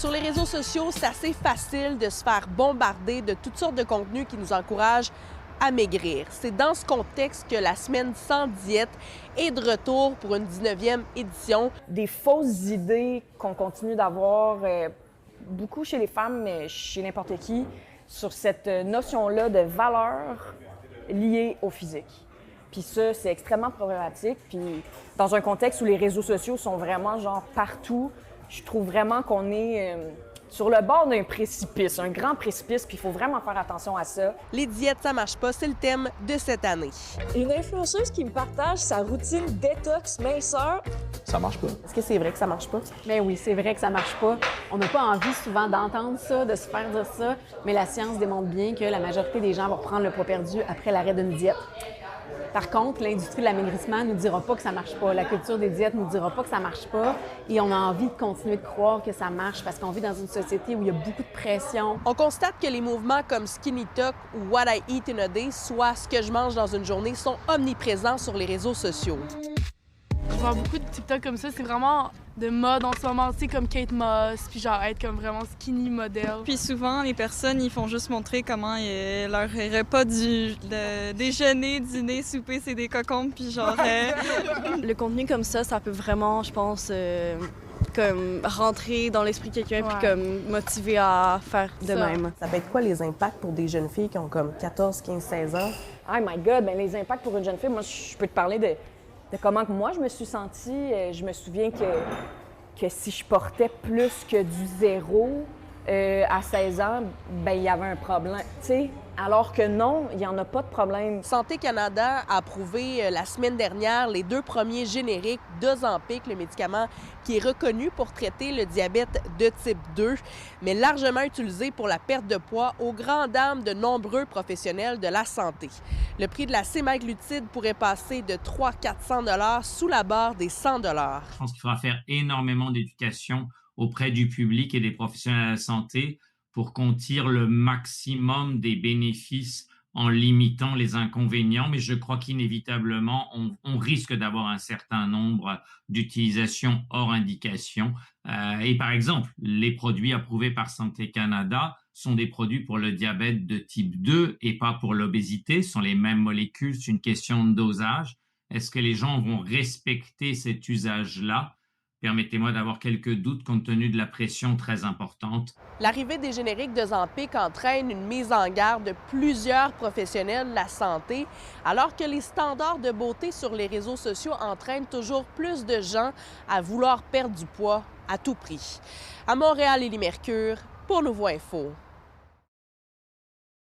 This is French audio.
Sur les réseaux sociaux, c'est assez facile de se faire bombarder de toutes sortes de contenus qui nous encouragent à maigrir. C'est dans ce contexte que la semaine sans diète est de retour pour une 19e édition. Des fausses idées qu'on continue d'avoir beaucoup chez les femmes, mais chez n'importe qui, sur cette notion-là de valeur liée au physique. Puis ça, c'est extrêmement problématique. Puis dans un contexte où les réseaux sociaux sont vraiment genre partout, je trouve vraiment qu'on est sur le bord d'un précipice, un grand précipice, puis il faut vraiment faire attention à ça. Les diètes, ça marche pas, c'est le thème de cette année. Une influenceuse qui me partage sa routine détox minceur. Ça marche pas. Est-ce que c'est vrai que ça marche pas? Bien oui, c'est vrai que ça marche pas. On n'a pas envie souvent d'entendre ça, de se faire dire ça, mais la science démontre bien que la majorité des gens vont reprendre le poids perdu après l'arrêt d'une diète. Par contre, l'industrie de l'amaigrissement ne nous dira pas que ça marche pas. La culture des diètes ne nous dira pas que ça marche pas. Et on a envie de continuer de croire que ça marche parce qu'on vit dans une société où il y a beaucoup de pression. On constate que les mouvements comme Skinny Talk ou What I Eat in a Day, soit ce que je mange dans une journée, sont omniprésents sur les réseaux sociaux. Je vois beaucoup de TikTok comme ça, c'est vraiment de mode en ce moment, tu sais, comme Kate Moss, puis genre être comme vraiment skinny modèle. Puis souvent, les personnes, ils font juste montrer comment leur repas du déjeuner, dîner, souper, c'est des cocombes, puis genre... Le contenu comme ça peut vraiment, je pense, comme rentrer dans l'esprit de quelqu'un puis comme motiver à faire de même. Ça peut être quoi les impacts pour des jeunes filles qui ont comme 14, 15, 16 ans? Oh my God, bien, les impacts pour une jeune fille, moi, je peux te parler de comment que moi je me suis sentie. Je me souviens que si je portais plus que du 0 à 16 ans, ben il y avait un problème, tu sais. Alors que non, il n'y en a pas de problème. Santé Canada a approuvé la semaine dernière les 2 premiers génériques d'Ozempic, le médicament qui est reconnu pour traiter le diabète de type 2, mais largement utilisé pour la perte de poids aux grandes dames de nombreux professionnels de la santé. Le prix de la sémaglutide pourrait passer de 300-400 $ sous la barre des 100 $. Je pense qu'il faudra faire énormément d'éducation auprès du public et des professionnels de la santé pour qu'on tire le maximum des bénéfices en limitant les inconvénients. Mais je crois qu'inévitablement, on risque d'avoir un certain nombre d'utilisations hors indication. Et par exemple, les produits approuvés par Santé Canada sont des produits pour le diabète de type 2 et pas pour l'obésité. Ce sont les mêmes molécules, c'est une question de dosage. Est-ce que les gens vont respecter cet usage-là? Permettez-moi d'avoir quelques doutes compte tenu de la pression très importante. L'arrivée des génériques d'Ozempic entraîne une mise en garde de plusieurs professionnels de la santé, alors que les standards de beauté sur les réseaux sociaux entraînent toujours plus de gens à vouloir perdre du poids à tout prix. À Montréal, Élie Mercure, pour Nouveau Info.